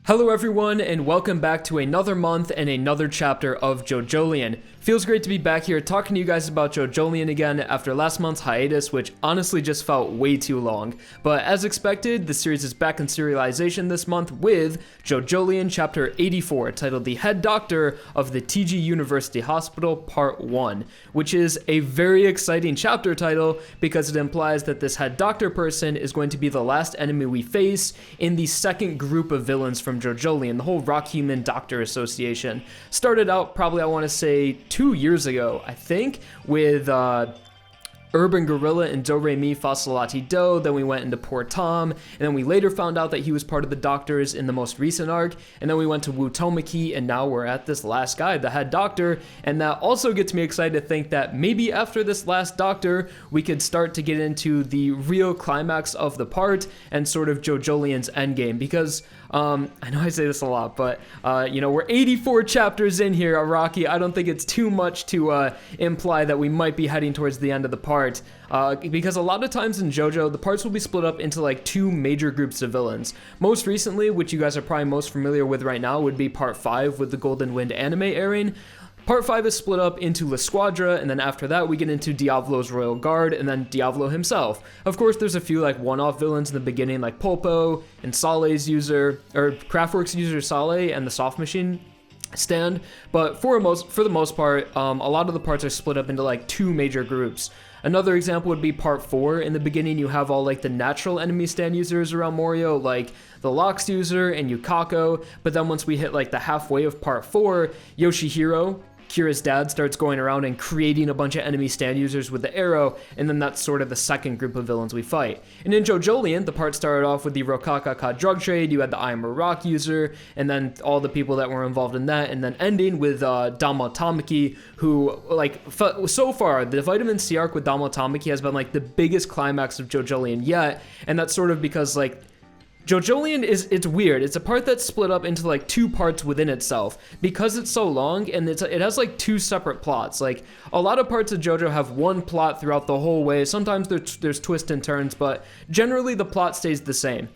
Hello everyone, and welcome back to another month and another chapter of JoJolion. Feels great to be back here talking to you guys about JoJolion again after last month's hiatus, which honestly just felt way too long. But as expected, the series is back in serialization this month with JoJolion Chapter 84, titled The Head Doctor of the TG University Hospital Part 1, which is a very exciting chapter title because it implies that this head doctor person is going to be the last enemy we face in the second group of villains from JoJolion, the whole Rock Human Doctor Association. Started out probably, I want to say, 2 years ago, I think, with Urban Gorilla and Do Re Mi Fa Solati Do. Then we went into Poor Tom, and then we later found out that he was part of the Doctors in the most recent arc, and then we went to Wu Tomaki, and now we're at this last guy, the head doctor, and that also gets me excited to think that maybe after this last doctor, we could start to get into the real climax of the part and sort of JoJolion's endgame, because I know I say this a lot, but, we're 84 chapters in here, Araki. I don't think it's too much to imply that we might be heading towards the end of the part, because a lot of times in JoJo, the parts will be split up into like two major groups of villains. Most recently, which you guys are probably most familiar with right now, would be Part 5 with the Golden Wind anime airing. Part 5 is split up into La Squadra, and then after that we get into Diavolo's Royal Guard, and then Diavolo himself. Of course, there's a few like one-off villains in the beginning, like Polpo, and Sale's user, or Craftworks user Sale, and the Soft Machine stand, but for the most part, a lot of the parts are split up into like two major groups. Another example would be Part 4. In the beginning, you have all like the natural enemy stand users around Morioh, like the Lox user and Yukako, but then once we hit like the halfway of Part 4, Yoshihiro, Kira's dad, starts going around and creating a bunch of enemy stand users with the arrow, and then that's sort of the second group of villains we fight. And in JoJolion, the part started off with the Rokakaka drug trade, you had the I Am a Rock user, and then all the people that were involved in that, and then ending with Damo Tamaki, who, like, so far, the Vitamin C arc with Damo Tamaki has been, like, the biggest climax of JoJolion yet, and that's sort of because, like, JoJolion it's weird. It's a part that's split up into like two parts within itself because it's so long, and it has like two separate plots. Like a lot of parts of JoJo have one plot throughout the whole way. Sometimes there's twists and turns, but generally the plot stays the same.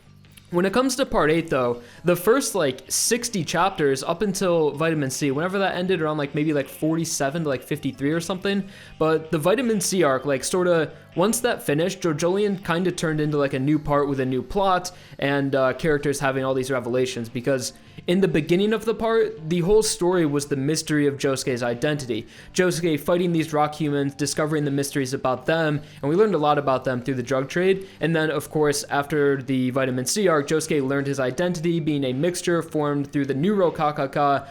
When it comes to Part 8, though, the first, like, 60 chapters up until Vitamin C, whenever that ended around, like, maybe, like, 47 to, like, 53 or something, but the Vitamin C arc, like, sort of, once that finished, JoJolion kind of turned into, like, a new part with a new plot and characters having all these revelations, because in the beginning of the part, the whole story was the mystery of Josuke's identity. Josuke fighting these rock humans, discovering the mysteries about them, and we learned a lot about them through the drug trade, and then, of course, after the Vitamin C arc, Josuke learned his identity being a mixture formed through the new Rokakaka,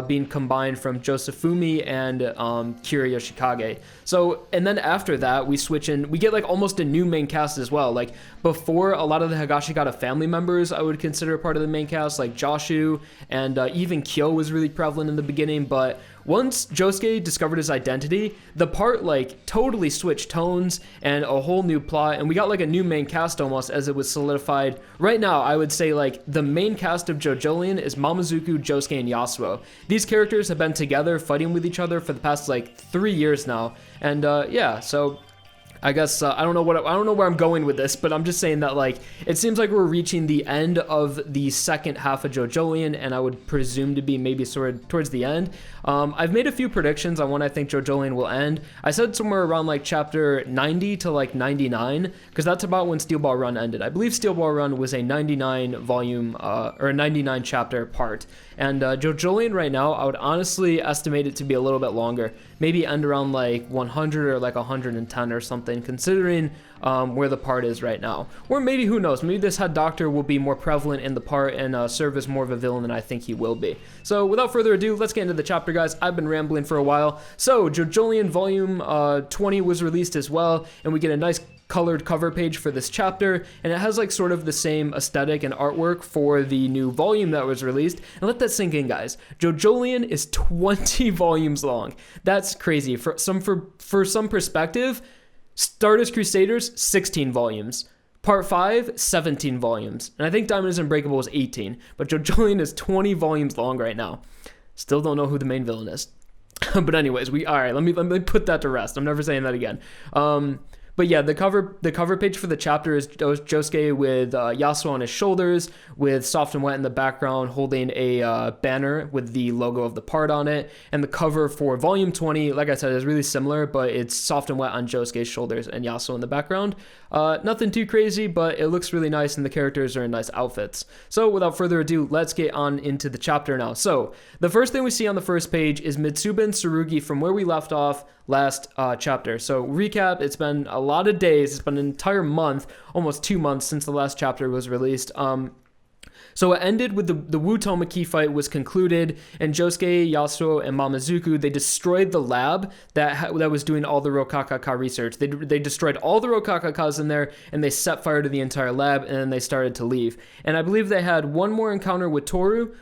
being combined from Josefumi and Kira Yoshikage. So, and then after that, we switch in, we get like almost a new main cast as well. Like before, a lot of the Higashikata family members I would consider part of the main cast, like Joshu, and even Kyo was really prevalent in the beginning, but once Josuke discovered his identity, the part like totally switched tones and a whole new plot, and we got like a new main cast almost as it was solidified. Right now, I would say like the main cast of JoJolion is Mamazuku, Josuke, and Yasuo. These characters have been together fighting with each other for the past like 3 years now, and yeah, so I guess I don't know where I'm going with this, but I'm just saying that like it seems like we're reaching the end of the second half of JoJolion, and I would presume to be maybe sort of towards the end. I've made a few predictions on when I think JoJolion will end. I said somewhere around like chapter 90 to like 99, because that's about when Steel Ball Run ended. I believe Steel Ball Run was a 99 volume or a 99 chapter part, and JoJolion right now I would honestly estimate it to be a little bit longer, maybe end around like 100 or like 110 or something, considering where the part is right now. Or maybe, who knows, maybe this head doctor will be more prevalent in the part and serve as more of a villain than I think he will be. So without further ado, let's get into the chapter, guys. I've been rambling for a while. So JoJolion volume 20 was released as well, and we get a nice colored cover page for this chapter, and it has like sort of the same aesthetic and artwork for the new volume that was released. And let that sink in, guys. JoJolion is 20 volumes long. That's crazy. For some perspective, Stardust Crusaders 16 volumes, Part 5 17 volumes, and I think Diamond is Unbreakable was 18, but JoJolion is 20 volumes long right now. Still don't know who the main villain is. But anyways, all right, let me put that to rest. I'm never saying that again. But yeah, the cover page for the chapter is Josuke with Yasuo on his shoulders, with Soft and Wet in the background, holding a banner with the logo of the part on it. And the cover for volume 20, like I said, is really similar, but it's Soft and Wet on Josuke's shoulders and Yasuo in the background. Nothing too crazy, but it looks really nice, and the characters are in nice outfits. So without further ado, let's get on into the chapter now. So the first thing we see on the first page is Mitsuba and Tsurugi from where we left off last chapter. So recap, it's been a lot of days, it's been an entire month, almost 2 months since the last chapter was released. So it ended with the Wutomaki fight was concluded, and Josuke, Yasuo, and Mamazuku, they destroyed the lab that was doing all the Rokakaka research. They destroyed all the Rokakakas in there, and they set fire to the entire lab, and then they started to leave. And I believe they had one more encounter with Tohru,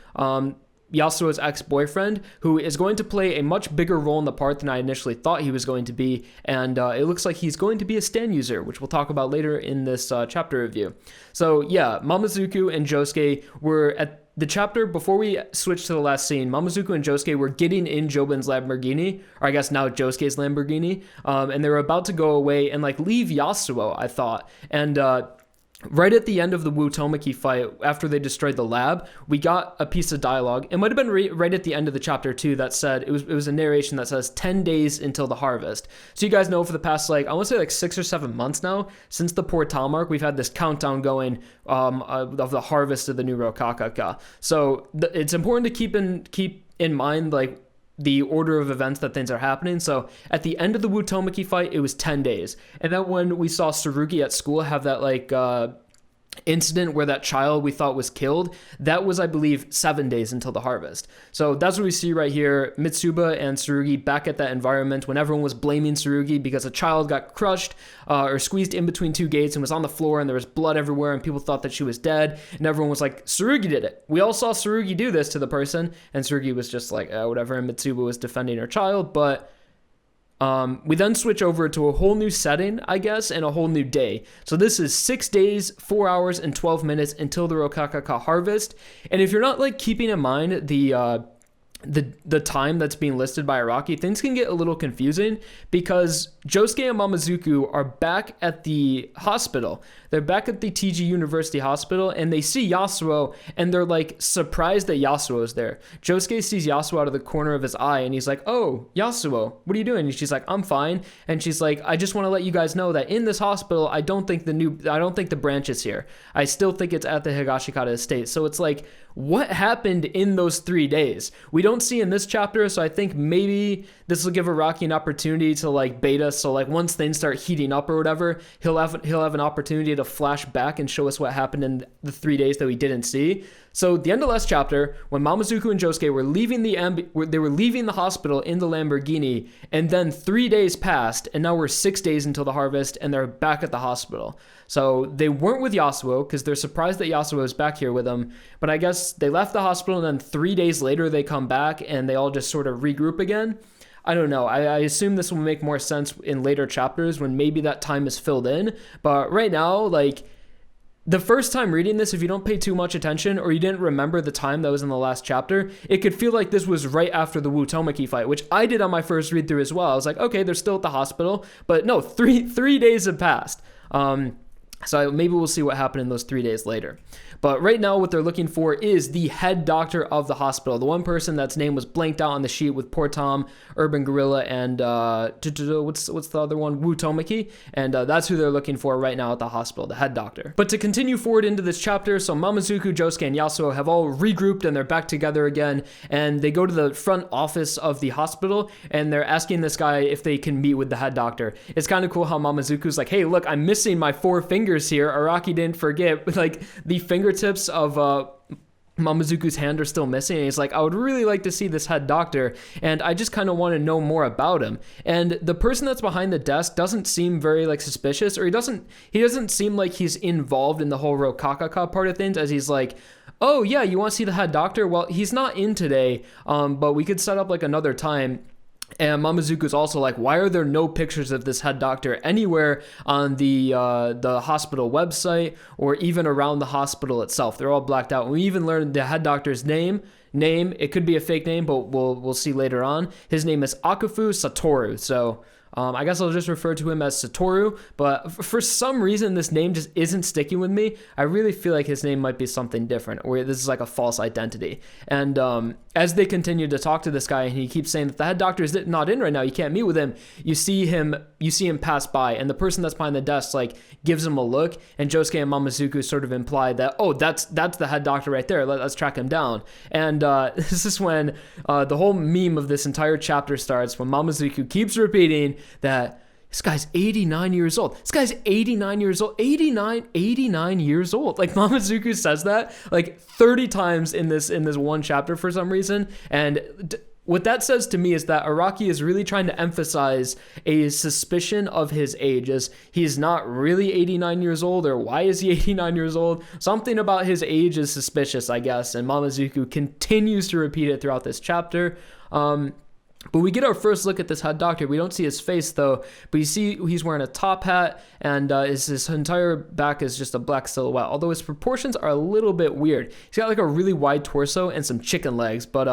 Yasuo's ex-boyfriend, who is going to play a much bigger role in the part than I initially thought he was going to be, and it looks like he's going to be a stand user, which we'll talk about later in this chapter review. So yeah, Mamazuku and Josuke were at the chapter before we switched to the last scene. Mamazuku and Josuke were getting in Jobin's Lamborghini, or I guess now Josuke's Lamborghini, and they were about to go away and like leave Yasuo, I thought, and right at the end of the Wutomaki fight, after they destroyed the lab, we got a piece of dialogue. It might have been right at the end of the chapter too that said, it was a narration that says 10 days until the harvest. So you guys know for the past, I want to say 6 or 7 months now, since the Portal mark, we've had this countdown going of the harvest of the new Rokakaka. So it's important to keep in mind, the order of events that things are happening. So at the end of the Wutomaki fight, it was 10 days. And then when we saw Tsurugi at school have that incident where that child we thought was killed, that was, I believe, 7 days until the harvest. So that's what we see right here. Mitsuba and Tsurugi back at that environment when everyone was blaming Tsurugi because a child got crushed or squeezed in between two gates and was on the floor, and there was blood everywhere, and people thought that she was dead, and everyone was like, Tsurugi did it. We all saw Tsurugi do this to the person, and Tsurugi was just like, whatever, and Mitsuba was defending her child. But we then switch over to a whole new setting, I guess, and a whole new day. So this is 6 days, 4 hours, and 12 minutes until the Rokakaka harvest. And if you're not keeping in mind the time that's being listed by Araki, things can get a little confusing because Josuke and Mamazuku are back at the hospital. They're back at the TG University Hospital, and they see Yasuo, and they're surprised that Yasuo is there. Josuke sees Yasuo out of the corner of his eye, and he's like, "Oh, Yasuo, what are you doing?" And she's like, "I'm fine." And she's like, "I just want to let you guys know that in this hospital, I don't think the branch is here. I still think it's at the Higashikata estate." So it's like, what happened in those 3 days? We don't see in this chapter, so I think maybe this will give Araki an opportunity to bait us. So once things start heating up or whatever, he'll have an opportunity to flash back and show us what happened in the 3 days that we didn't see. So the end of last chapter, when Mamazuku and Josuke were leaving the hospital in the Lamborghini, and then 3 days passed, and now we're 6 days until the harvest, and they're back at the hospital. So they weren't with Yasuo because they're surprised that Yasuo is back here with them. But I guess they left the hospital, and then 3 days later they come back, and they all just sort of regroup again. I don't know. I assume this will make more sense in later chapters when maybe that time is filled in. But right now, the first time reading this, if you don't pay too much attention or you didn't remember the time that was in the last chapter, it could feel like this was right after the Wutomaki fight, which I did on my first read through as well. I was like, okay, they're still at the hospital, but no, three days have passed. So maybe we'll see what happened in those 3 days later. But right now, what they're looking for is the head doctor of the hospital. The one person that's name was blanked out on the sheet with Poor Tom, Urban Gorilla, and what's the other one? Wutomaki. And that's who they're looking for right now at the hospital, the head doctor. But to continue forward into this chapter, so Mamazuku, Josuke, and Yasuo have all regrouped and they're back together again. And they go to the front office of the hospital and they're asking this guy if they can meet with the head doctor. It's kind of cool how Mamazuku's like, hey, look, I'm missing my 4 fingers here. Araki didn't forget, the fingertips of Mamazuku's hand are still missing, and he's like, I would really like to see this head doctor, and I just kind of want to know more about him. And the person that's behind the desk doesn't seem very suspicious, or he doesn't seem like he's involved in the whole Rokakaka part of things, as he's like, oh yeah, you want to see the head doctor? Well, he's not in today, but we could set up another time. And Mamazuku's also like, why are there no pictures of this head doctor anywhere on the hospital website or even around the hospital itself? They're all blacked out. And we even learned the head doctor's name. It could be a fake name, but we'll see later on. His name is Akafu Satoru. So I guess I'll just refer to him as Satoru, but for some reason this name just isn't sticking with me. I really feel like his name might be something different, or this is like a false identity. And as they continue to talk to this guy, and he keeps saying that the head doctor is not in right now, you can't meet with him, you see him pass by, and the person that's behind the desk like gives him a look, and Josuke and Mamazuku sort of imply that, oh, that's the head doctor right there, let's track him down. And this is when the whole meme of this entire chapter starts, when Mamazuku keeps repeating that this guy's 89 years old. This guy's 89 years old. 89 years old. Like, Mamazuku says that like 30 times in this one chapter for some reason. And what that says to me is that Araki is really trying to emphasize a suspicion of his age, as he's not really 89 years old, or why is he 89 years old? Something about his age is suspicious, I guess, and Mamazuku continues to repeat it throughout this chapter. But we get our first look at this head doctor. We don't see his face, though, but you see he's wearing a top hat, and his entire back is just a black silhouette, although his proportions are a little bit weird. He's got like a really wide torso and some chicken legs, but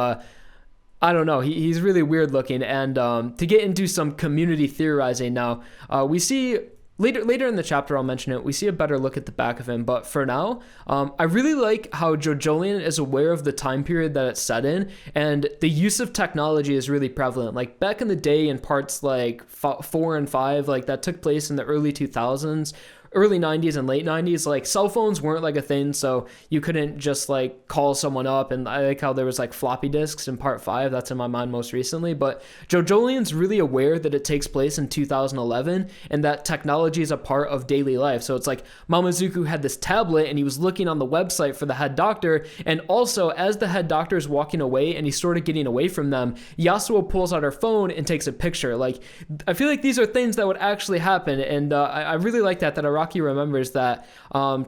I don't know. He's really weird looking. And to get into some community theorizing now, we see later in the chapter, I'll mention it, we see a better look at the back of him. But for now, I really like how JoJolion is aware of the time period that it's set in, and the use of technology is really prevalent. Like back in the day, in parts like 4 and 5, like that took place in the early 2000s, early 90s and late 90s, like cell phones weren't like a thing, so you couldn't just like call someone up. And I like how there was like floppy disks in part 5, that's in my mind most recently. But JoJolion's really aware that it takes place in 2011 and that technology is a part of daily life. So it's like Mamazuku had this tablet and he was looking on the website for the head doctor, and also as the head doctor is walking away and he's sort of getting away from them, Yasuo pulls out her phone and takes a picture. Like, I feel like these are things that would actually happen, and I really like that Araki remembers that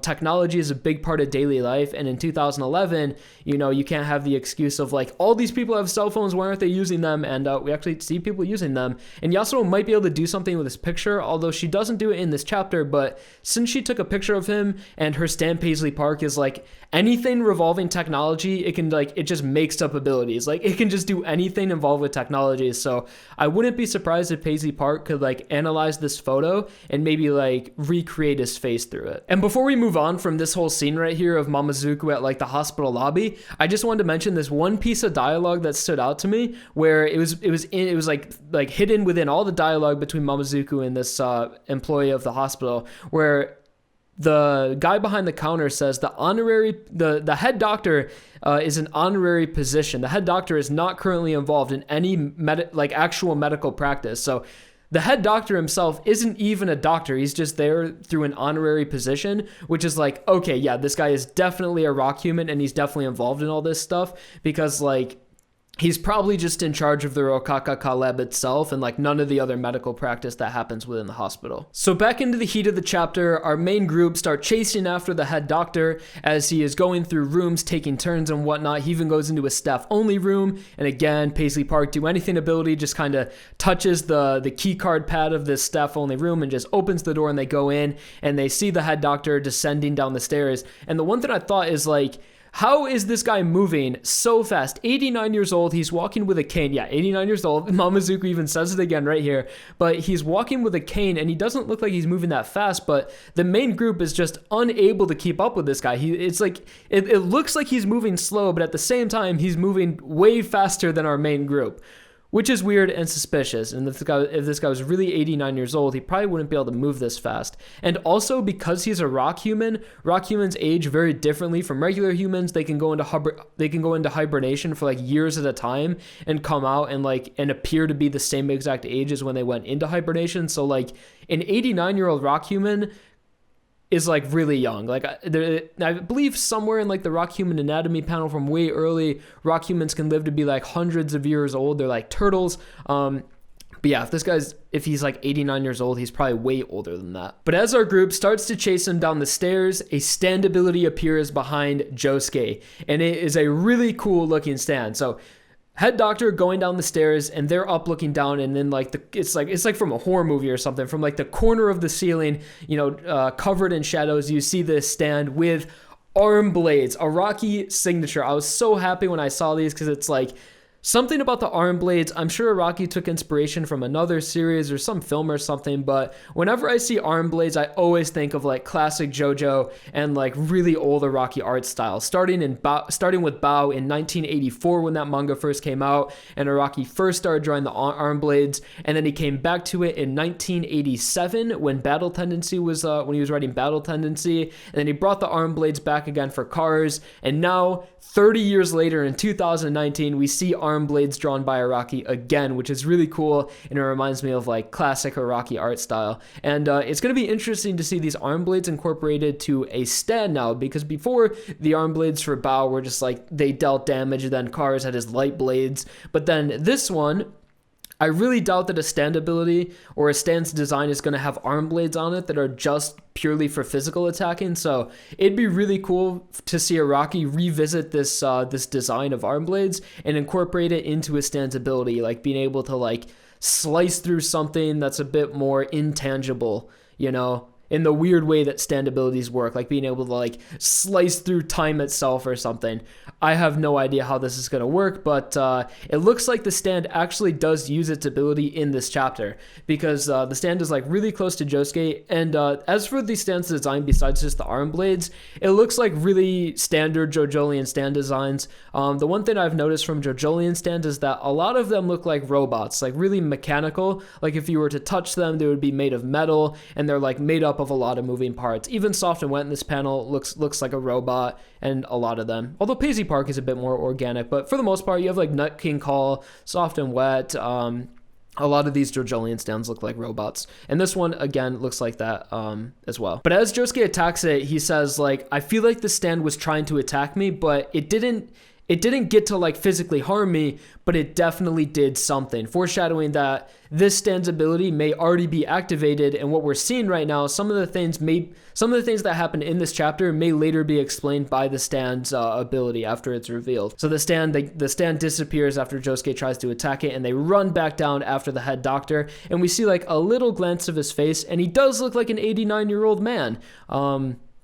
technology is a big part of daily life. And in 2011, you can't have the excuse of like, all these people have cell phones, why aren't they using them? And we actually see people using them. And Yasuo might be able to do something with this picture, although she doesn't do it in this chapter. But since she took a picture of him, and her Stan Paisley Park is like anything revolving technology, it just makes up abilities. Like, it can just do anything involved with technology. So I wouldn't be surprised if Paisley Park could like analyze this photo and maybe like recreate his face through it. And before we move on from this whole scene right here of Mamazuku at like the hospital lobby, I just wanted to mention this one piece of dialogue that stood out to me, where it was like hidden within all the dialogue between Mamazuku and this employee of the hospital, where the guy behind the counter says the head doctor is an honorary position. The head doctor is not currently involved in any actual medical practice. So the head doctor himself isn't even a doctor. He's just there through an honorary position, which is like, okay, yeah, this guy is definitely a rock human, and he's definitely involved in all this stuff, because like, he's probably just in charge of the Rokaka lab itself and like none of the other medical practice that happens within the hospital. So back into the heat of the chapter, our main group start chasing after the head doctor as he is going through rooms, taking turns and whatnot. He even goes into a staff only room, and again, Paisley Park do anything ability just kind of touches the key card pad of this staff only room and just opens the door, and they go in and they see the head doctor descending down the stairs. And the one thing I thought is like, how is this guy moving so fast? 89 years old, he's walking with a cane. Yeah, 89 years old. Mamazuku even says it again right here. But he's walking with a cane, and he doesn't look like he's moving that fast, but the main group is just unable to keep up with this guy. It looks like he's moving slow, but at the same time, he's moving way faster than our main group, which is weird and suspicious. And if this guy was really 89 years old, he probably wouldn't be able to move this fast. And also, because he's a rock humans age very differently from regular humans. They can go into hibernation for like years at a time and come out and appear to be the same exact age as when they went into hibernation. So like, an 89-year-old rock human is like really young. Like, I believe somewhere in like the rock human anatomy panel from way early, rock humans can live to be like hundreds of years old. They're like turtles. But yeah, if he's like 89 years old, he's probably way older than that. But as our group starts to chase him down the stairs, a stand ability appears behind Josuke, and it is a really cool looking stand. So head doctor going down the stairs, and they're up looking down, and then like it's like from a horror movie or something. From like the corner of the ceiling, covered in shadows, you see this stand with arm blades, Araki signature. I was so happy when I saw these, because it's like Something about the arm blades, I'm sure Araki took inspiration from another series or some film or something, but whenever I see arm blades, I always think of like classic JoJo and like really old Araki art style. Starting with Bao in 1984 when that manga first came out, and Araki first started drawing the arm blades, and then he came back to it in 1987 when Battle Tendency was when he was writing Battle Tendency, and then he brought the arm blades back again for Cars, and now 30 years later in 2019 we see arm blades drawn by Araki again, which is really cool, and it reminds me of like classic Araki art style. And it's going to be interesting to see these arm blades incorporated to a stand now, because before the arm blades for Bao were just like they dealt damage, and then Cars had his light blades, but then this one, I really doubt that a stand ability or a stand's design is going to have arm blades on it that are just purely for physical attacking. So it'd be really cool to see Araki revisit this this design of arm blades and incorporate it into a stand's ability, like being able to like slice through something that's a bit more intangible, you know, in the weird way that stand abilities work, like being able to like slice through time itself or something. I have no idea how this is going to work, but it looks like the stand actually does use its ability in this chapter, because the stand is like really close to Josuke, and as for the stand's design besides just the arm blades, it looks like really standard JoJolion stand designs. The one thing I've noticed from JoJolion stands is that a lot of them look like robots, like really mechanical, like if you were to touch them they would be made of metal, and they're like made up of a lot of moving parts. Even Soft and Wet in this panel looks like a robot, and a lot of them. Although Paisley Park is a bit more organic, but for the most part, you have like Nut King Call, Soft and Wet. A lot of these JoJolion stands look like robots, and this one again looks like that as well. But as Josuke attacks it, he says like, I feel like the stand was trying to attack me, but it didn't get to like physically harm me, but it definitely did something, foreshadowing that this stand's ability may already be activated, and what we're seeing right now, some of the things that happened in this chapter may later be explained by the stand's ability after it's revealed. So the stand disappears after Josuke tries to attack it, and they run back down after the head doctor, and we see like a little glance of his face, and he does look like an 89-year-old man.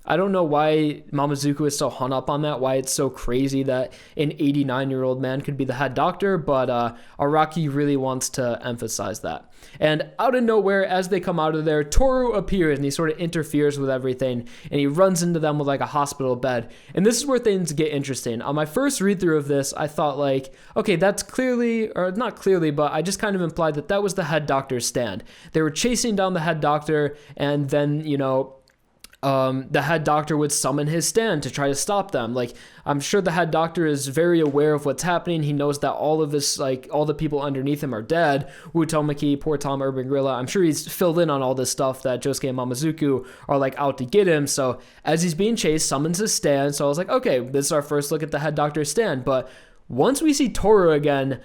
I don't know why Mamazuku is so hung up on that, why it's so crazy that an 89-year-old man could be the head doctor, but Araki really wants to emphasize that. And out of nowhere, as they come out of there, Tohru appears, and he sort of interferes with everything, and he runs into them with like a hospital bed. And this is where things get interesting. On my first read-through of this, I thought like, okay, that's clearly, or not clearly, but I just kind of implied that that was the head doctor's stand. They were chasing down the head doctor, and then, you know, the head doctor would summon his stand to try to stop them. Like, I'm sure the head doctor is very aware of what's happening. He knows that all of this, like, all the people underneath him are dead. Wutomaki, Poor Tom, Urban Gorilla. I'm sure he's filled in on all this stuff that Josuke and Mamazuku are, like, out to get him. So, as he's being chased, summons his stand. So, I was like, okay, this is our first look at the head doctor's stand. But once we see Tohru again,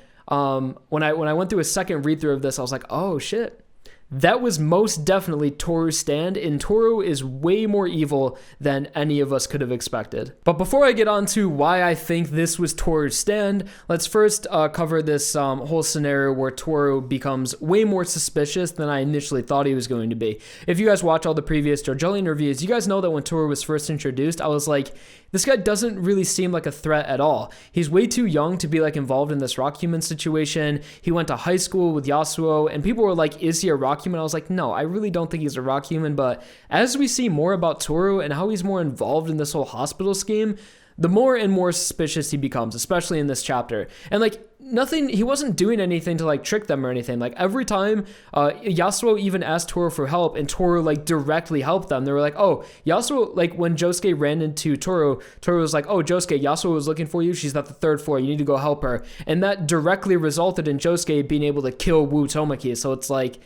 when I went through a second read-through of this, I was like, oh, shit. That was most definitely Tohru's stand, and Tohru is way more evil than any of us could have expected. But before I get on to why I think this was Tohru's stand, let's first cover this whole scenario where Tohru becomes way more suspicious than I initially thought he was going to be. If you guys watch all the previous JoJolion reviews, you guys know that when Tohru was first introduced, I was like, this guy doesn't really seem like a threat at all. He's way too young to be like involved in this rock human situation. He went to high school with Yasuo, and people were like, is he a rock human? I was like, no, I really don't think he's a rock human. But as we see more about Tohru and how he's more involved in this whole hospital scheme, the more and more suspicious he becomes, especially in this chapter. And like, he wasn't doing anything to like trick them or anything. Like every time Yasuo even asked Tohru for help, and Tohru like directly helped them. They were like, oh, Yasuo, like when Josuke ran into Tohru was like, oh, Josuke, Yasuo was looking for you. She's at the 3rd floor. You need to go help her. And that directly resulted in Josuke being able to kill Wutomaki. So it's like,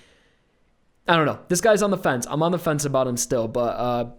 I don't know. This guy's on the fence. I'm on the fence about him still, but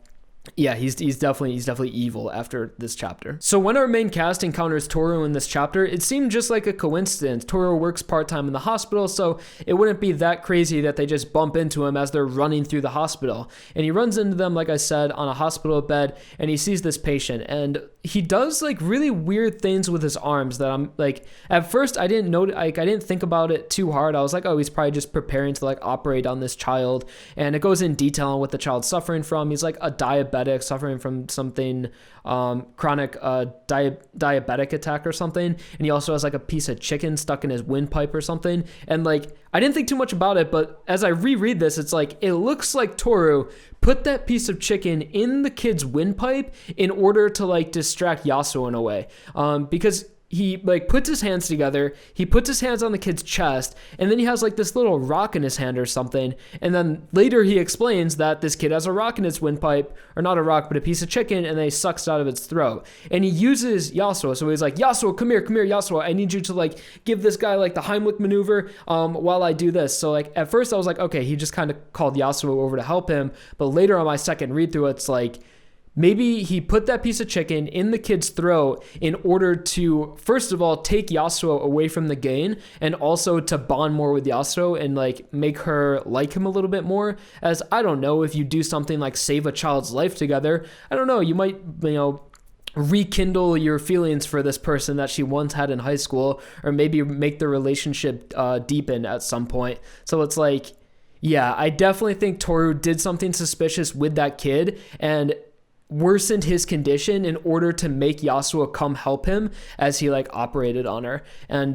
yeah, he's definitely evil after this chapter. So when our main cast encounters Tohru in this chapter, it seemed just like a coincidence. Tohru works part-time in the hospital, so it wouldn't be that crazy that they just bump into him as they're running through the hospital. And he runs into them, like I said, on a hospital bed, and he sees this patient, and he does like really weird things with his arms that I'm like, at first I didn't know, like I didn't think about it too hard. I was like, oh, he's probably just preparing to like operate on this child, and it goes in detail on what the child's suffering from. He's like a diabetic diabetic, suffering from something, chronic diabetic attack or something. And he also has like a piece of chicken stuck in his windpipe or something. And like, I didn't think too much about it, but as I reread this, it's like, it looks like Tohru put that piece of chicken in the kid's windpipe in order to like distract Yasuo in a way. Because he like puts his hands together, he puts his hands on the kid's chest, and then he has like this little rock in his hand or something. And then later he explains that this kid has a rock in its windpipe, or not a rock, but a piece of chicken, and then he sucks it out of its throat. And he uses Yasuo. So he's like, Yasuo, come here, Yasuo. I need you to like give this guy like the Heimlich maneuver while I do this. So like at first I was like, okay, he just kind of called Yasuo over to help him. But later on my second read through, it's like, maybe he put that piece of chicken in the kid's throat in order to, first of all, take Yasuo away from the game, and also to bond more with Yasuo and like make her like him a little bit more. As I don't know, if you do something like save a child's life together, I don't know, you might, rekindle your feelings for this person that she once had in high school, or maybe make the relationship deepen at some point. So it's like, yeah, I definitely think Tohru did something suspicious with that kid and worsened his condition in order to make Yasuo come help him as he like operated on her. And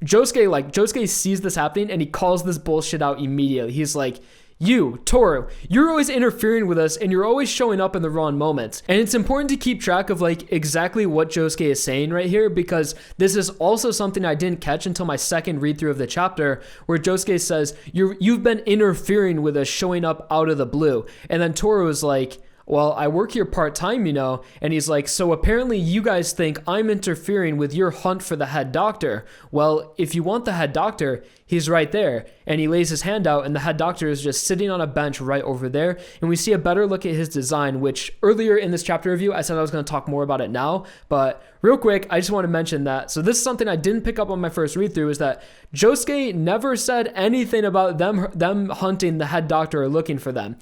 Josuke sees this happening and he calls this bullshit out immediately. He's like, you, Tohru, you're always interfering with us and you're always showing up in the wrong moments. And it's important to keep track of like exactly what Josuke is saying right here, because this is also something I didn't catch until my second read through of the chapter, where Josuke says, you've been interfering with us, showing up out of the blue. And then Tohru is like, well, I work here part-time, and he's like, so apparently you guys think I'm interfering with your hunt for the head doctor. Well, if you want the head doctor, he's right there. And he lays his hand out, and the head doctor is just sitting on a bench right over there. And we see a better look at his design, which earlier in this chapter review, I said I was going to talk more about it now. But real quick, I just want to mention that. So this is something I didn't pick up on my first read through, is that Josuke never said anything about them hunting the head doctor or looking for them.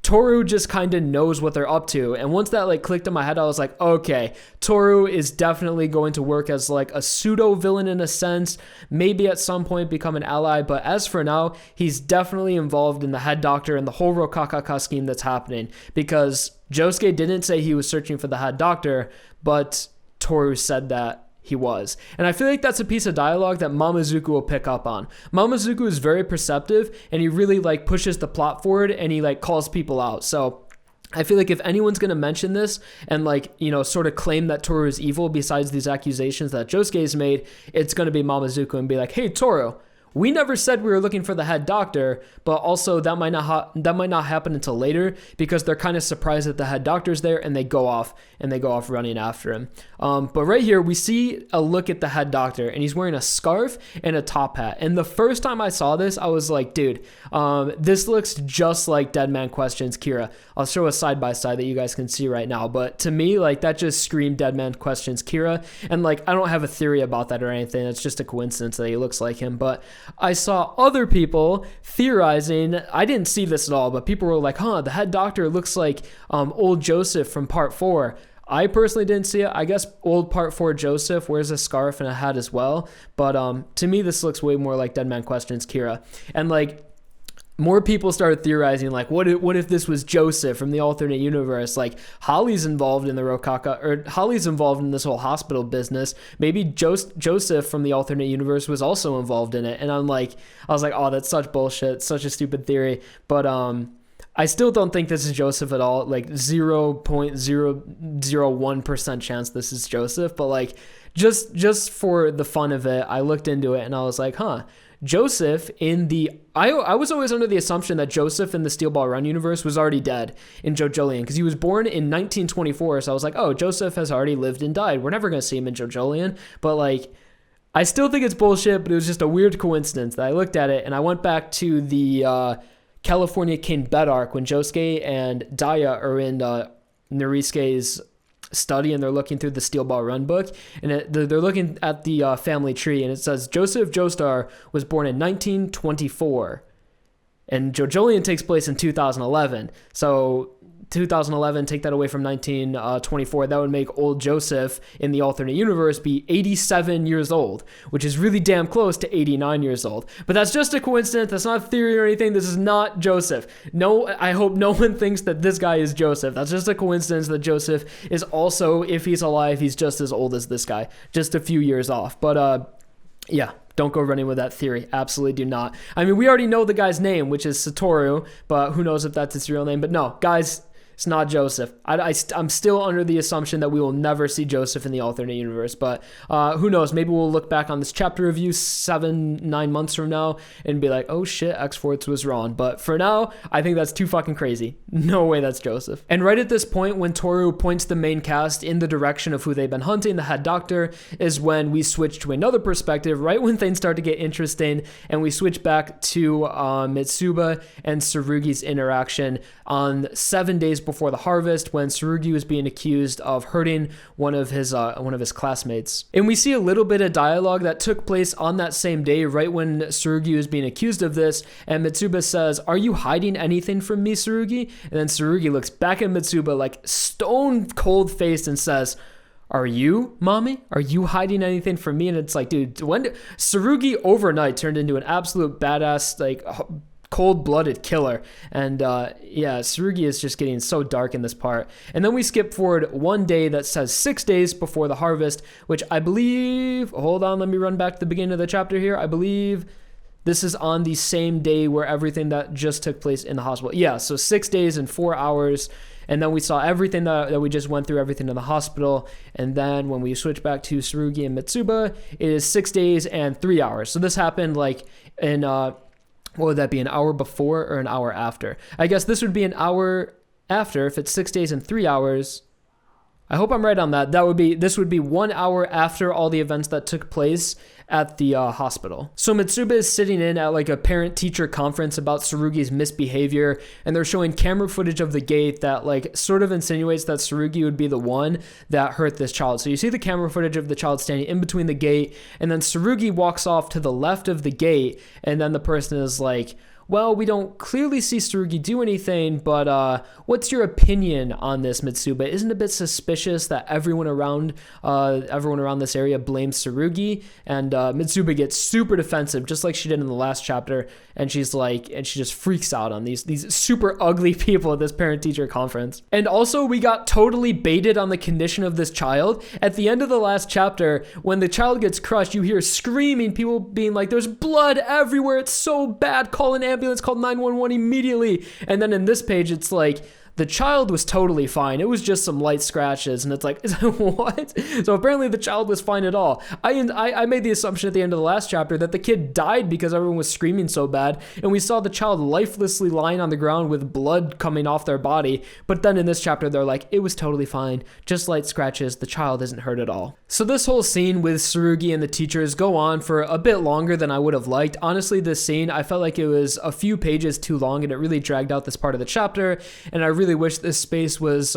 Tohru just kind of knows what they're up to. And once that like clicked in my head, I was like, okay, Tohru is definitely going to work as like a pseudo villain in a sense, maybe at some point become an ally. But as for now, he's definitely involved in the head doctor and the whole Rokakaka scheme that's happening, because Josuke didn't say he was searching for the head doctor, but Tohru said that he was. And I feel like that's a piece of dialogue that Mamazuku will pick up on. Mamazuku is very perceptive, and he really like pushes the plot forward, and he like calls people out. So I feel like if anyone's going to mention this and like, sort of claim that Tohru is evil besides these accusations that Josuke's made, it's going to be Mamazuku, and be like, hey, Tohru, we never said we were looking for the head doctor, but also that might not happen until later, because they're kind of surprised that the head doctor's there, and they go off running after him. But right here we see a look at the head doctor, and he's wearing a scarf and a top hat. And the first time I saw this, I was like, dude, this looks just like Dead Man Questions Kira. I'll show a side by side that you guys can see right now. But to me, like, that just screamed Dead Man Questions Kira. And like, I don't have a theory about that or anything. It's just a coincidence that he looks like him. But I saw other people theorizing, I didn't see this at all, but people were like, the head doctor looks like old Joseph from part 4. I personally didn't see it. I guess old part 4 Joseph wears a scarf and a hat as well. But to me, this looks way more like Dead Man Questions Kira. And like, more people started theorizing, like, what if this was Joseph from the alternate universe? Like, Holly's involved in the Rokaka, or Holly's involved in this whole hospital business. Maybe Joseph from the alternate universe was also involved in it. And I was like, oh, that's such bullshit, such a stupid theory. But I still don't think this is Joseph at all. Like 0.001% chance this is Joseph. But like, just for the fun of it, I looked into it and I was like, Joseph I was always under the assumption that Joseph in the Steel Ball Run universe was already dead in JoJolion, because he was born in 1924. So I was like, oh, Joseph has already lived and died. We're never going to see him in JoJolion. But like, I still think it's bullshit, but it was just a weird coincidence that I looked at it, and I went back to the California King Bed arc when Josuke and Daya are in Norisuke's study, and they're looking through the Steel Ball Run book, and they're looking at the family tree, and it says Joseph Joestar was born in 1924, and JoJolion takes place in 2011. So 2011, take that away from 1924, that would make old Joseph in the alternate universe be 87 years old, which is really damn close to 89 years old. But that's just a coincidence. That's not a theory or anything. This is not Joseph. No, I hope no one thinks that this guy is Joseph. That's just a coincidence that Joseph is also, if he's alive, he's just as old as this guy, just a few years off. But yeah. Don't go running with that theory. Absolutely do not. I mean, we already know the guy's name, which is Satoru, but who knows if that's his real name. But no, guys, it's not Joseph. I'm still under the assumption that we will never see Joseph in the alternate universe, but who knows? Maybe we'll look back on this chapter review 7-9 months from now and be like, oh shit, xForts was wrong. But for now, I think that's too fucking crazy. No way that's Joseph. And right at this point, when Tohru points the main cast in the direction of who they've been hunting, the head doctor, is when we switch to another perspective, right when things start to get interesting, and we switch back to Mitsuba and Tsurugi's interaction on 7 days before the harvest, when Tsurugi was being accused of hurting one of his classmates. And we see a little bit of dialogue that took place on that same day, right when Tsurugi was being accused of this, and Mitsuba says, "Are you hiding anything from me, Tsurugi?" And then Tsurugi looks back at Mitsuba like stone cold faced and says, "Are you, mommy? Are you hiding anything from me?" And it's like, dude, when Tsurugi overnight turned into an absolute badass, like, cold-blooded killer. And yeah, Tsurugi is just getting so dark in this part. And then we skip forward one day that says 6 days before the harvest, which I believe, hold on, let me run back to the beginning of the chapter here. I believe this is on the same day where everything that just took place in the hospital. Yeah, so 6 days and 4 hours. And then we saw everything that we just went through, everything in the hospital. And then when we switch back to Tsurugi and Mitsuba, it is 6 days and 3 hours. So this happened like in what would that be, an hour before or an hour after? I guess this would be an hour after if it's 6 days and 3 hours. I hope I'm right on that. This would be 1 hour after all the events that took place at the hospital. So Mitsuba is sitting in at like a parent-teacher conference about Tsurugi's misbehavior, and they're showing camera footage of the gate that like sort of insinuates that Tsurugi would be the one that hurt this child. So you see the camera footage of the child standing in between the gate, and then Tsurugi walks off to the left of the gate, and then the person is like, "Well, we don't clearly see Tsurugi do anything, but what's your opinion on this, Mitsuba? Isn't it a bit suspicious that everyone around this area blames Tsurugi?" And Mitsuba gets super defensive, just like she did in the last chapter, and she just freaks out on these super ugly people at this parent-teacher conference. And also, we got totally baited on the condition of this child. At the end of the last chapter, when the child gets crushed, you hear screaming, people being like, "There's blood everywhere, it's so bad, call an ambulance, call 911 immediately." And then in this page, it's like, the child was totally fine. It was just some light scratches. And it's like, what? So apparently the child was fine at all. I made the assumption at the end of the last chapter that the kid died because everyone was screaming so bad. And we saw the child lifelessly lying on the ground with blood coming off their body. But then in this chapter, they're like, it was totally fine. Just light scratches. The child isn't hurt at all. So this whole scene with Tsurugi and the teachers go on for a bit longer than I would have liked. Honestly, this scene, I felt like it was a few pages too long, and it really dragged out this part of the chapter. And I really wish this space was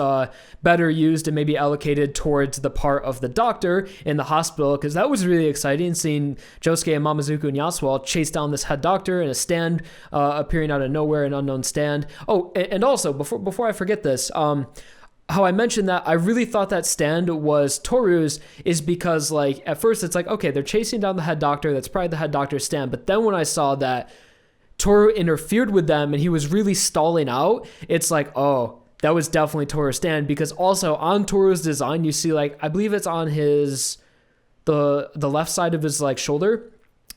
better used and maybe allocated towards the part of the doctor in the hospital, because that was really exciting, seeing Josuke and Mamazuku and Yasuo chase down this head doctor in a stand appearing out of nowhere, an unknown stand. Oh, and also, before I forget this, how I mentioned that I really thought that stand was Tohru's is because, like, at first it's like, okay, they're chasing down the head doctor, that's probably the head doctor's stand. But then when I saw that Tohru interfered with them and he was really stalling out, it's like, oh, that was definitely Tohru's stand. Because also on Tohru's design, you see, like, I believe it's on the left side of his like shoulder,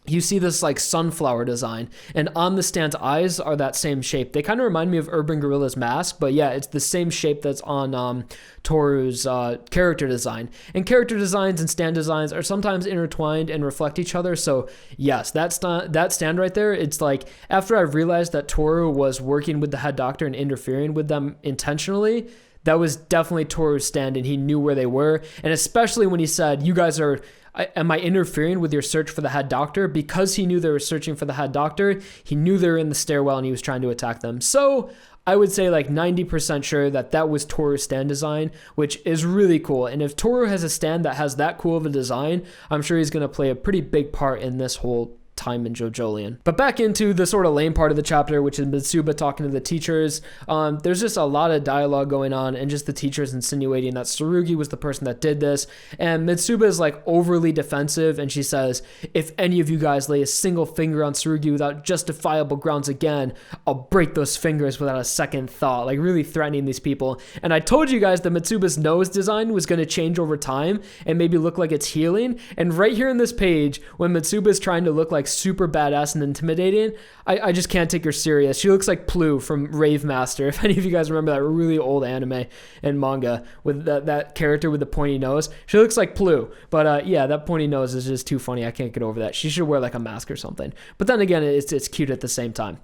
you see this like sunflower design, and on the stand's eyes are that same shape. They kind of remind me of Urban Gorilla's mask, but yeah, it's the same shape that's on Tohru's character design. And character designs and stand designs are sometimes intertwined and reflect each other. So yes, that stand right there, it's like, after I realized that Tohru was working with the head doctor and interfering with them intentionally, that was definitely Tohru's stand, and he knew where they were. And especially when he said, "You guys are, am I interfering with your search for the head doctor?" Because he knew they were searching for the head doctor, he knew they were in the stairwell and he was trying to attack them. So I would say like 90% sure that was Tohru's stand design, which is really cool. And if Tohru has a stand that has that cool of a design, I'm sure he's going to play a pretty big part in this whole time in JoJolion. But back into the sort of lame part of the chapter, which is Mitsuba talking to the teachers. There's just a lot of dialogue going on, and just the teachers insinuating that Tsurugi was the person that did this. And Mitsuba is like overly defensive, and she says, if any of you guys lay a single finger on Tsurugi without justifiable grounds again, I'll break those fingers without a second thought. Like really threatening these people. And I told you guys that Mitsuba's nose design was going to change over time and maybe look like it's healing. And right here in this page, when Mitsuba is trying to look like super badass and intimidating, I just can't take her serious. She looks like Plu from Rave Master. If any of you guys remember that really old anime and manga with that character with the pointy nose, she looks like Plu. But yeah, that pointy nose is just too funny. I can't get over that. She should wear like a mask or something. But then again, it's cute at the same time.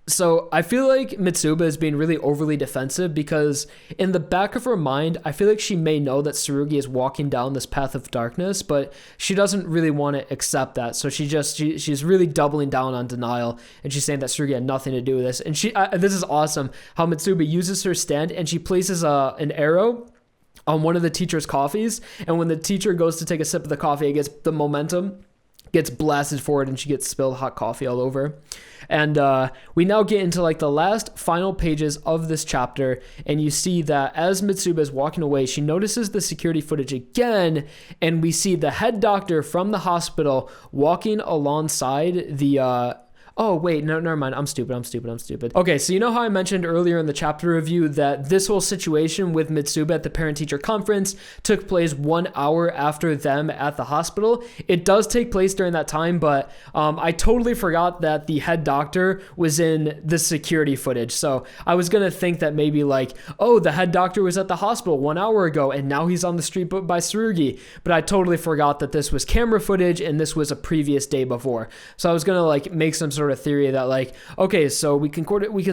So I feel like Mitsuba is being really overly defensive because in the back of her mind, I feel like she may know that Tsurugi is walking down this path of darkness, but she doesn't really want to accept that. So she's really doubling down on denial, and she's saying that Tsurugi had nothing to do with this. And this is awesome how Mitsuba uses her stand and she places an arrow on one of the teacher's coffees, and when the teacher goes to take a sip of the coffee, it gets the momentum gets blasted forward and she gets spilled hot coffee all over. And we now get into like the last final pages of this chapter, and you see that as Mitsuba is walking away, she notices the security footage again, and we see the head doctor from the hospital walking alongside the oh, wait, no, never mind. I'm stupid. Okay, so you know how I mentioned earlier in the chapter review that this whole situation with Mitsuba at the parent-teacher conference took place 1 hour after them at the hospital? It does take place during that time, but I totally forgot that the head doctor was in the security footage. So I was going to think that maybe like, oh, the head doctor was at the hospital 1 hour ago, and now he's on the street by Tsurugi. But I totally forgot that this was camera footage, and this was a previous day before. So I was going to like make some sort of theory that like, okay, so we can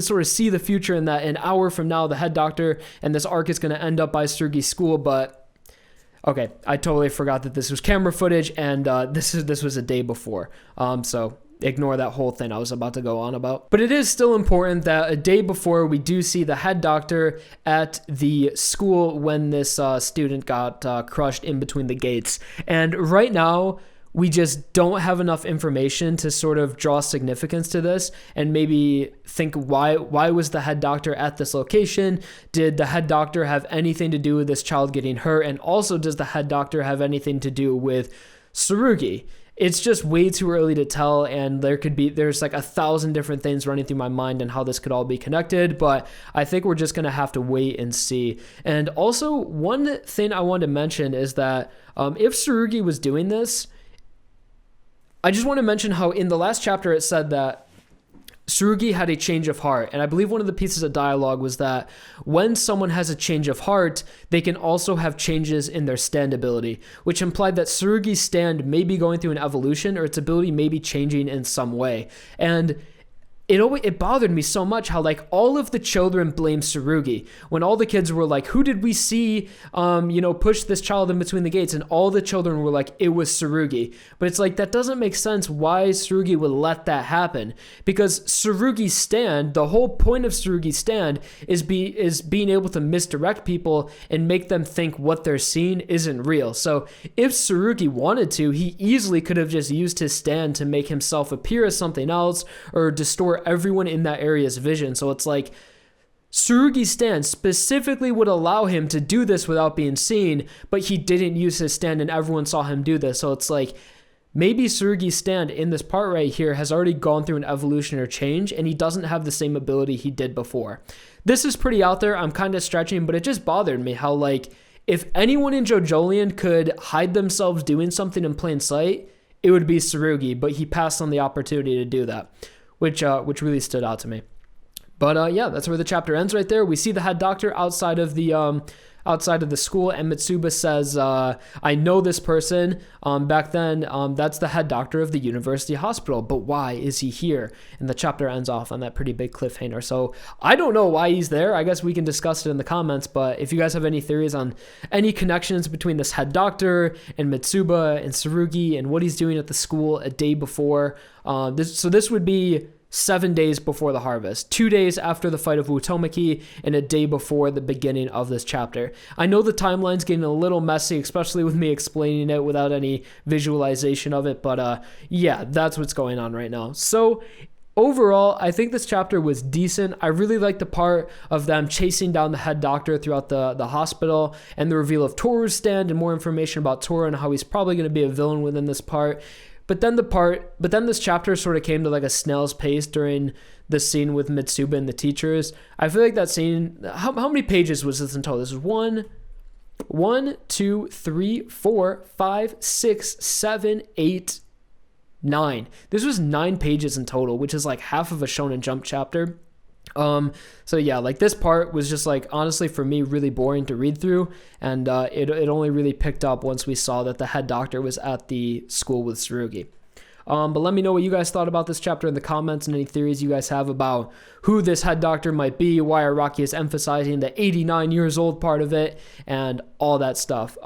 sort of see the future in that an hour from now the head doctor and this arc is going to end up by Tsurugi's school. But okay, I totally forgot that this was camera footage, and this was a day before, so ignore that whole thing I was about to go on about. But it is still important that a day before we do see the head doctor at the school when this student got crushed in between the gates. And right now we just don't have enough information to sort of draw significance to this and maybe think why was the head doctor at this location? Did the head doctor have anything to do with this child getting hurt? And also, does the head doctor have anything to do with Tsurugi? It's just way too early to tell, and there's like 1,000 different things running through my mind and how this could all be connected, but I think we're just gonna have to wait and see. And also, one thing I wanted to mention is that if Tsurugi was doing this, I just want to mention how in the last chapter it said that Tsurugi had a change of heart, and I believe one of the pieces of dialogue was that when someone has a change of heart, they can also have changes in their stand ability, which implied that Tsurugi's stand may be going through an evolution, or its ability may be changing in some way. And it bothered me so much how like all of the children blame Tsurugi when all the kids were like, who did we see push this child in between the gates? And all the children were like, it was Tsurugi. But it's like, that doesn't make sense why Tsurugi would let that happen, because Tsurugi's stand, the whole point of Tsurugi's stand is being able to misdirect people and make them think what they're seeing isn't real. So if Tsurugi wanted to, he easily could have just used his stand to make himself appear as something else or distort everyone in that area's vision. So it's like Tsurugi's stand specifically would allow him to do this without being seen, but he didn't use his stand and everyone saw him do this. So it's like maybe Tsurugi's stand in this part right here has already gone through an evolution or change, and he doesn't have the same ability he did before. This is pretty out there. I'm kind of stretching, but it just bothered me how like if anyone in JoJolion could hide themselves doing something in plain sight, it would be Tsurugi, but he passed on the opportunity to do that, which really stood out to me. But yeah, that's where the chapter ends right there. We see the head doctor outside of the school, and Mitsuba says, I know this person. Back then, that's the head doctor of the university hospital, but why is he here? And the chapter ends off on that pretty big cliffhanger. So I don't know why he's there. I guess we can discuss it in the comments, but if you guys have any theories on any connections between this head doctor and Mitsuba and Tsurugi and what he's doing at the school a day before, this would be 7 days before the harvest, 2 days after the fight of Wutomaki, and a day before the beginning of this chapter. I know the timeline's getting a little messy, especially with me explaining it without any visualization of it, but yeah, that's what's going on right now. So overall, I think this chapter was decent. I really liked the part of them chasing down the head doctor throughout the hospital, and the reveal of Tohru's stand and more information about Tohru and how he's probably going to be a villain within this part. But then this chapter sort of came to like a snail's pace during the scene with Mitsuba and the teachers. I feel like that scene, how many pages was this in total? This is 1, 2, 3, 4, 5, 6, 7, 8, 9. This was 9 pages in total, which is like half of a Shonen Jump chapter. So yeah, like this part was just like, honestly for me, really boring to read through, and it only really picked up once we saw that the head doctor was at the school with Tsurugi. But let me know what you guys thought about this chapter in the comments, and any theories you guys have about who this head doctor might be, why Araki is emphasizing the 89 years old part of it, and all that stuff.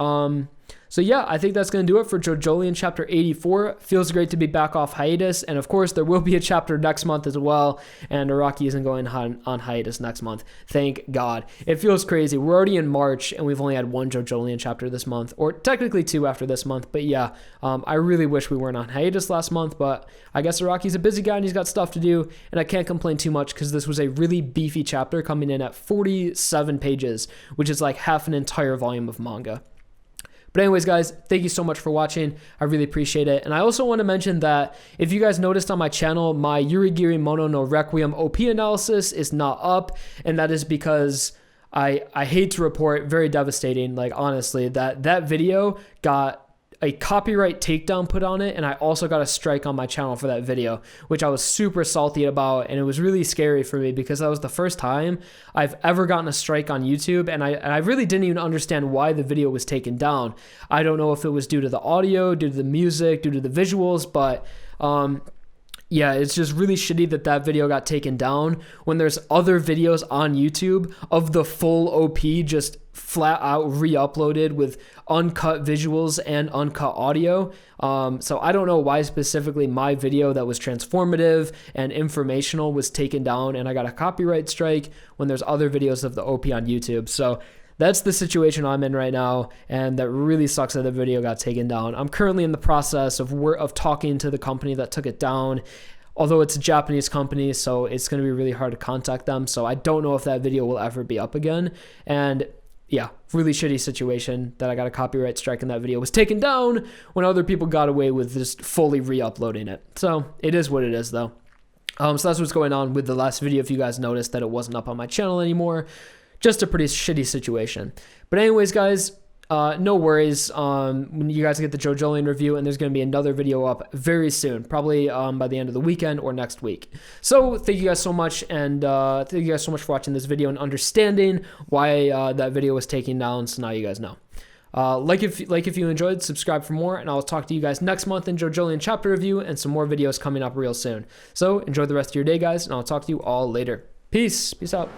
So yeah, I think that's going to do it for JoJolion chapter 84. Feels great to be back off hiatus, and of course there will be a chapter next month as well, and Araki isn't going on hiatus next month. Thank God. It feels crazy. We're already in March, and we've only had 1 JoJolion chapter this month, or technically 2 after this month, but yeah, I really wish we weren't on hiatus last month, but I guess Araki's a busy guy and he's got stuff to do, and I can't complain too much because this was a really beefy chapter coming in at 47 pages, which is like half an entire volume of manga. But anyways, guys, thank you so much for watching. I really appreciate it. And I also want to mention that if you guys noticed on my channel, my Yurigiri Mono no Requiem OP analysis is not up. And that is because I hate to report, very devastating, like honestly, that video got a copyright takedown put on it, and I also got a strike on my channel for that video, which I was super salty about, and it was really scary for me because that was the first time I've ever gotten a strike on YouTube, and I really didn't even understand why the video was taken down. I don't know if it was due to the audio, due to the music, due to the visuals, but yeah, it's just really shitty that video got taken down when there's other videos on YouTube of the full OP just flat out re-uploaded with uncut visuals and uncut audio. So I don't know why specifically my video that was transformative and informational was taken down and I got a copyright strike when there's other videos of the OP on YouTube. So that's the situation I'm in right now, and that really sucks that the video got taken down. I'm currently in the process of talking to the company that took it down, although it's a Japanese company, so it's going to be really hard to contact them. So I don't know if that video will ever be up again. And yeah, really shitty situation that I got a copyright strike and that video was taken down when other people got away with just fully re-uploading it. So it is what it is, though. So that's what's going on with the last video. If you guys noticed that it wasn't up on my channel anymore, just a pretty shitty situation. But anyways, guys, no worries. When you guys get the JoJolion review, and there's going to be another video up very soon, probably by the end of the weekend or next week. So thank you guys so much, and thank you guys so much for watching this video and understanding why that video was taken down. So now you guys know. Like if you enjoyed, subscribe for more, and I'll talk to you guys next month in JoJolion chapter review and some more videos coming up real soon. So enjoy the rest of your day, guys, and I'll talk to you all later. Peace out.